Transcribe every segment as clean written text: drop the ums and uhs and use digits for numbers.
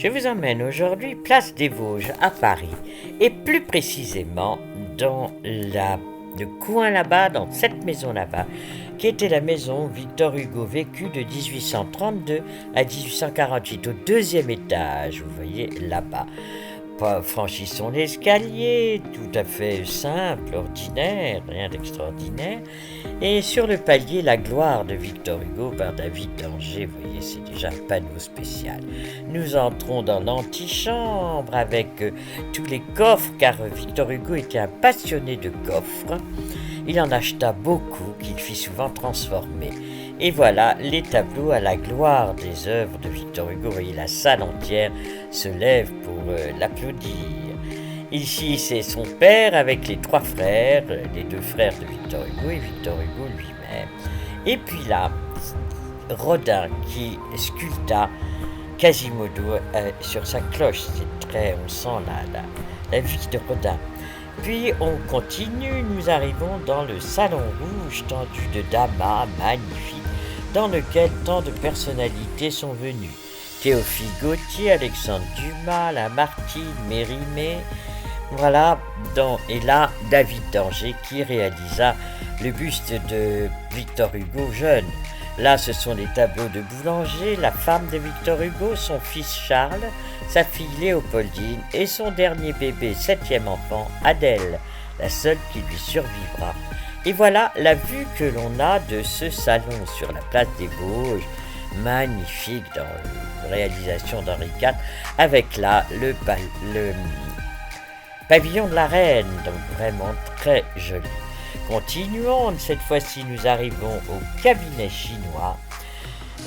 Je vous emmène aujourd'hui place des Vosges à Paris et plus précisément dans le coin là-bas, dans cette maison là-bas, qui était la maison où Victor Hugo vécut de 1832 à 1848, au deuxième étage, vous voyez là-bas. Franchissons l'escalier, tout à fait simple, ordinaire, rien d'extraordinaire. Et sur le palier, la gloire de Victor Hugo par David d'Angers, vous voyez, c'est déjà un panneau spécial. Nous entrons dans l'antichambre avec tous les coffres, car Victor Hugo était un passionné de coffres. Il en acheta beaucoup, qu'il fit souvent transformer. Et voilà les tableaux à la gloire des œuvres de Victor Hugo. Vous voyez, la salle entière se lève pour l'applaudir. Ici, c'est son père avec les trois frères, les deux frères de Victor Hugo et Victor Hugo lui-même. Et puis là, Rodin qui sculpta Quasimodo sur sa cloche. C'est très, on sent la vie de Rodin. Puis on continue, nous arrivons dans le salon rouge tendu de damas magnifique, dans lequel tant de personnalités sont venues. Théophile Gautier, Alexandre Dumas, Lamartine, Mérimée, voilà, et là David d'Angers qui réalisa le buste de Victor Hugo jeune. Là, ce sont les tableaux de Boulanger, la femme de Victor Hugo, son fils Charles, sa fille Léopoldine et son dernier bébé, 7e enfant, Adèle, la seule qui lui survivra. Et voilà la vue que l'on a de ce salon sur la place des Vosges, magnifique dans la réalisation d'Henri IV, avec là le pavillon de la Reine, donc vraiment très joli. Continuons, cette fois-ci nous arrivons au cabinet chinois,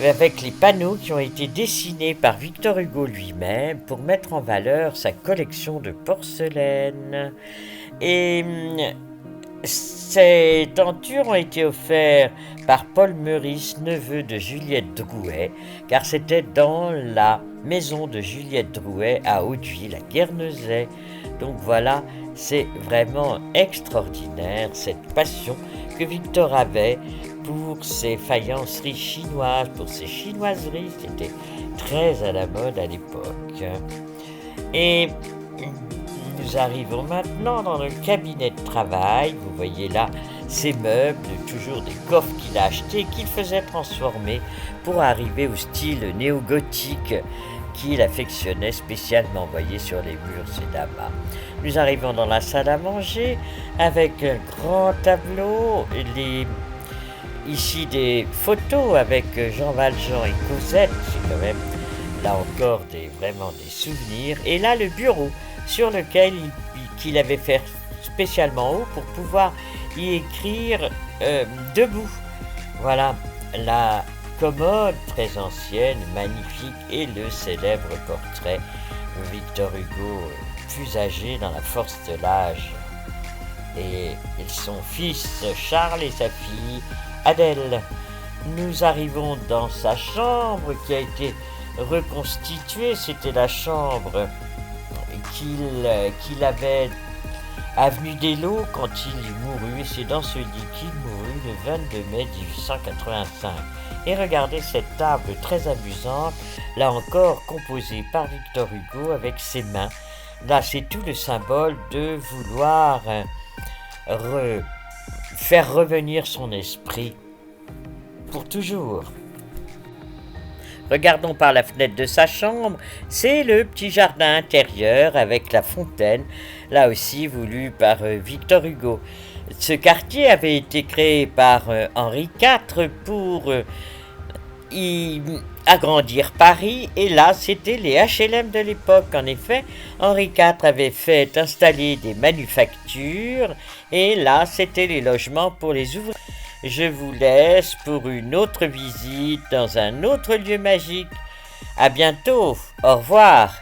avec les panneaux qui ont été dessinés par Victor Hugo lui-même pour mettre en valeur sa collection de porcelaine. Et ces tentures ont été offertes par Paul Meurice, neveu de Juliette Drouet, car c'était dans la maison de Juliette Drouet à Hauteville, à Guernesey. Donc voilà, c'est vraiment extraordinaire cette passion que Victor avait pour ses faïenceries chinoises, pour ses chinoiseries, c'était très à la mode à l'époque. Et nous arrivons maintenant dans le cabinet de travail. Vous voyez là ces meubles, toujours des coffres qu'il a achetés, qu'il faisait transformer pour arriver au style néo-gothique qu'il affectionnait spécialement, voyez, sur les murs, c'est là-bas. Nous arrivons dans la salle à manger avec un grand tableau, ici des photos avec Jean Valjean et Cosette, c'est quand même là encore vraiment des souvenirs. Et là le bureau sur lequel qu'il avait fait spécialement haut pour pouvoir y écrire debout. Voilà la commode très ancienne, magnifique, et le célèbre portrait de Victor Hugo, plus âgé dans la force de l'âge. Et son fils Charles et sa fille Adèle. Nous arrivons dans sa chambre qui a été reconstituée. C'était la chambre qu'il avait avenue d'Eylau quand il mourut, et c'est dans ce lit qu'il mourut le 22 mai 1885. Et regardez cette table très amusante, là encore composée par Victor Hugo avec ses mains. Là, c'est tout le symbole de vouloir faire revenir son esprit pour toujours. Regardons par la fenêtre de sa chambre, c'est le petit jardin intérieur avec la fontaine, là aussi voulu par Victor Hugo. Ce quartier avait été créé par Henri IV pour agrandir Paris, et là c'était les HLM de l'époque. En effet, Henri IV avait fait installer des manufactures, et là c'était les logements pour les ouvriers. Je vous laisse pour une autre visite dans un autre lieu magique. À bientôt, au revoir.